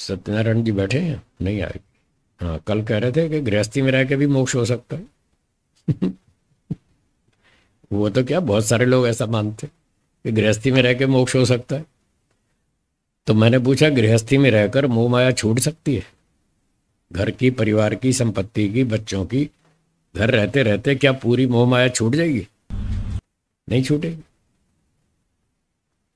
सत्यनारायण जी बैठे हैं? नहीं आए। हाँ, कल कह रहे थे कि गृहस्थी में रह के भी मोक्ष हो सकता है। वो तो क्या, बहुत सारे लोग ऐसा मानते कि गृहस्थी में रह के मोक्ष हो सकता है। तो मैंने पूछा, गृहस्थी में रहकर मोह माया छूट सकती है? घर की, परिवार की, संपत्ति की, बच्चों की, घर रहते रहते क्या पूरी मोह माया छूट जाएगी? नहीं छूटेगी।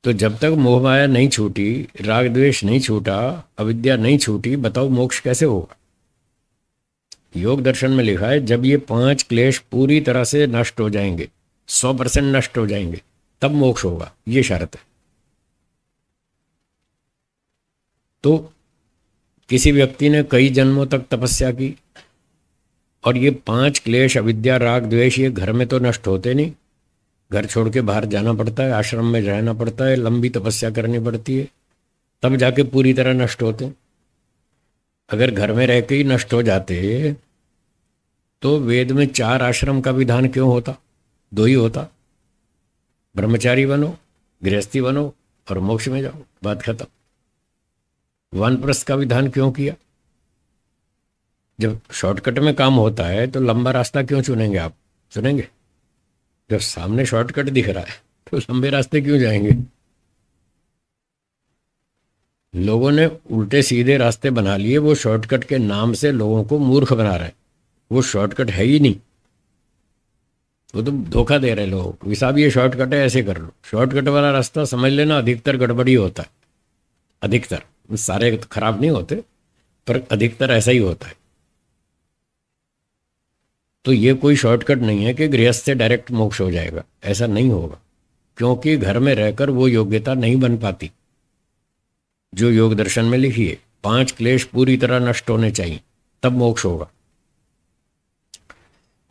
तो जब तक मोह माया नहीं छूटी, राग द्वेष नहीं छूटा, अविद्या नहीं छूटी, बताओ मोक्ष कैसे होगा? योग दर्शन में लिखा है, जब ये 5 क्लेश पूरी तरह से नष्ट हो जाएंगे, 100% नष्ट हो जाएंगे, तब मोक्ष होगा, ये शर्त है। तो किसी व्यक्ति ने कई जन्मों तक तपस्या की और ये 5 क्लेश, अविद्या, राग द्वेष, ये घर में तो नष्ट होते नहीं। घर छोड़ के बाहर जाना पड़ता है, आश्रम में रहना पड़ता है, लंबी तपस्या करनी पड़ती है, तब जाके पूरी तरह नष्ट होते हैं। अगर घर में रह के ही नष्ट हो जाते तो वेद में 4 आश्रम का विधान क्यों होता? 2 ही होता, ब्रह्मचारी बनो, गृहस्थी बनो और मोक्ष में जाओ, बात खत्म। वानप्रस्थ का विधान क्यों किया? जब शॉर्टकट में काम होता है तो लंबा रास्ता क्यों चुनेंगे? आप चुनेंगे? जब सामने शॉर्टकट दिख रहा है तो लंबे रास्ते क्यों जाएंगे? लोगों ने उल्टे सीधे रास्ते बना लिए, वो शॉर्टकट के नाम से लोगों को मूर्ख बना रहे हैं। वो शॉर्टकट है ही नहीं, वो तो धोखा दे रहे हैं लोगों को। साहब ये शॉर्टकट है, ऐसे कर लो। शॉर्टकट वाला रास्ता समझ लेना अधिकतर गड़बड़ी होता है, अधिकतर, सारे खराब नहीं होते पर अधिकतर ऐसा ही होता है। तो ये कोई शॉर्टकट नहीं है कि गृहस्थ से डायरेक्ट मोक्ष हो जाएगा, ऐसा नहीं होगा, क्योंकि घर में रहकर वो योग्यता नहीं बन पाती जो योग दर्शन में लिखी है। 5 क्लेश पूरी तरह नष्ट होने चाहिए, तब मोक्ष होगा।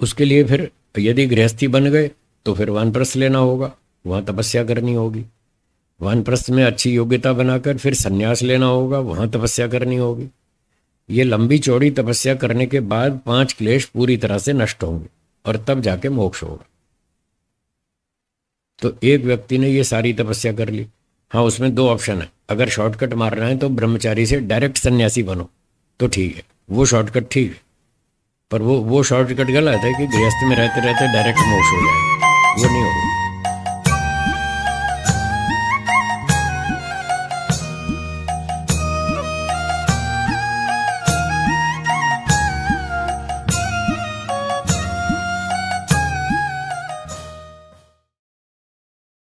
उसके लिए फिर यदि गृहस्थी बन गए तो फिर वानप्रस्थ लेना होगा, वहाँ तपस्या करनी होगी। वानप्रस्थ में अच्छी योग्यता बनाकर फिर संन्यास लेना होगा, वहाँ तपस्या करनी होगी। ये लंबी चौड़ी तपस्या करने के बाद 5 क्लेश पूरी तरह से नष्ट होंगे और तब जाके मोक्ष होगा। तो एक व्यक्ति ने ये सारी तपस्या कर ली। हाँ, उसमें 2 ऑप्शन है। अगर शॉर्टकट मारना है तो ब्रह्मचारी से डायरेक्ट सन्यासी बनो, तो ठीक है, वो शॉर्टकट ठीक है। पर वो शॉर्टकट गलत है कि गृहस्थ में रहते रहते डायरेक्ट मोक्ष हो जाए, वो नहीं होगा।